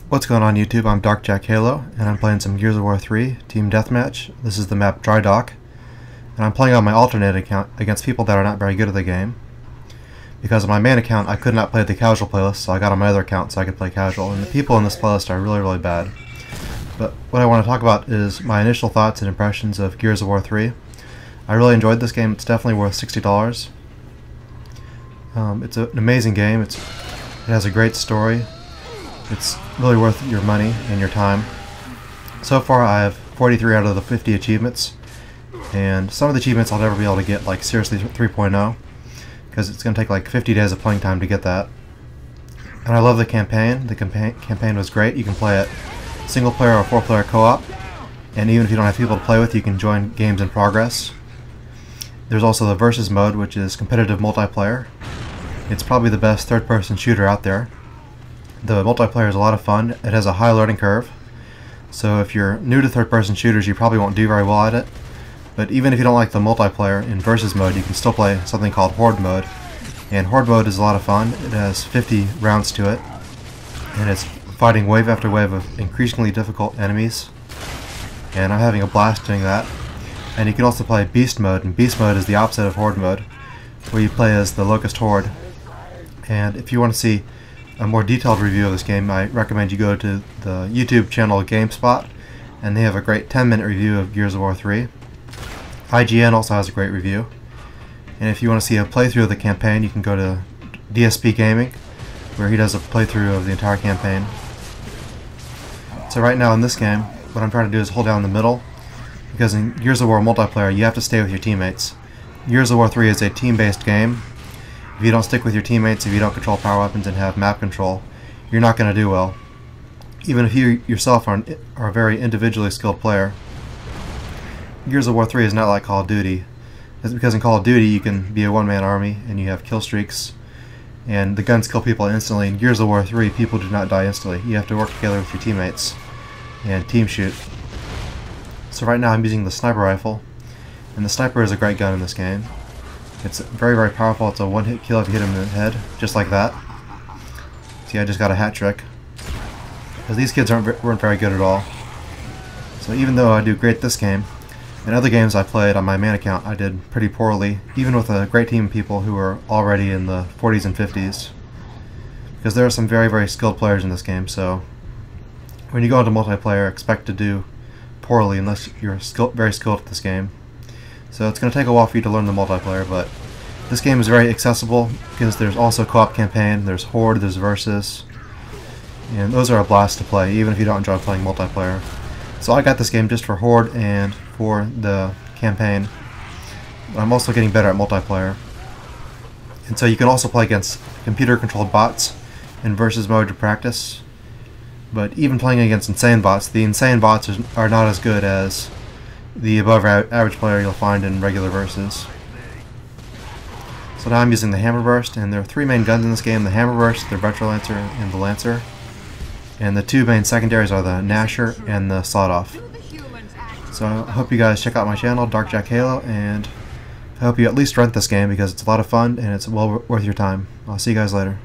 What's going on YouTube? I'm Dark Jack Halo, and I'm playing some Gears of War 3 Team Deathmatch. This is the map Dry Dock, and I'm playing on my alternate account against people that are not very good at the game. Because on my main account I could not play the casual playlist, so I got on my other account so I could play casual, and the people in this playlist are really bad. But what I want to talk about is my initial thoughts and impressions of Gears of War 3. I really enjoyed this game. It's definitely worth $60. It's an amazing game. It has a great story. It's really worth your money and your time. So far I have 43 out of the 50 achievements, and some of the achievements I'll never be able to get, like seriously 3.0, because it's going to take like 50 days of playing time to get that. And I love the campaign. The campaign was great. You can play it single player or 4-player co-op, and even if you don't have people to play with, you can join games in progress. There's also the Versus mode, which is competitive multiplayer. It's probably the best third-person shooter out there. The multiplayer is a lot of fun. It has a high learning curve, so if you're new to third-person shooters you probably won't do very well at it. But even if you don't like the multiplayer in Versus mode, you can still play something called Horde mode. And Horde mode is a lot of fun. It has 50 rounds to it, and it's fighting wave after wave of increasingly difficult enemies. And I'm having a blast doing that. And you can also play Beast mode, and Beast mode is the opposite of Horde mode, where you play as the Locust Horde. And if you want to see a more detailed review of this game, I recommend you go to the YouTube channel GameSpot, and they have a great 10-minute review of Gears of War 3. IGN also has a great review. And if you want to see a playthrough of the campaign, you can go to DSP Gaming, where he does a playthrough of the entire campaign. So right now in this game, what I'm trying to do is hold down the middle, because in Gears of War multiplayer you have to stay with your teammates. Gears of War 3 is a team-based game. If you don't stick with your teammates, if you don't control power weapons and have map control, you're not going to do well. Even if you yourself are a very individually skilled player. Gears of War 3 is not like Call of Duty. That's because in Call of Duty you can be a one-man army and you have kill streaks, and the guns kill people instantly. In Gears of War 3, people do not die instantly. You have to work together with your teammates and team shoot. So right now I'm using the sniper rifle, and the sniper is a great gun in this game. It's very powerful. It's a one-hit kill if you hit him in the head, just like that. See, I just got a hat trick. Because these kids weren't very good at all. So even though I do great this game, in other games I played on my main account I did pretty poorly, even with a great team of people who were already in the 40s and 50s. Because there are some very skilled players in this game, so when you go into multiplayer, expect to do poorly unless you're very skilled at this game. So it's going to take a while for you to learn the multiplayer, but this game is very accessible because there's also co-op campaign, there's Horde, there's Versus, and those are a blast to play even if you don't enjoy playing multiplayer. So I got this game just for Horde and for the campaign, but I'm also getting better at multiplayer. And so you can also play against computer-controlled bots in Versus mode to practice, but even playing against insane bots, the insane bots are not as good as the above average player you'll find in regular Versus. So now I'm using the Hammer Burst, and there are three main guns in this game: the Hammer Burst, the Retro Lancer, and the Lancer. And the two main secondaries are the Gnasher and the Sawed-Off. So I hope you guys check out my channel, Dark Jack Halo, and I hope you at least rent this game because it's a lot of fun and it's well worth your time. I'll see you guys later.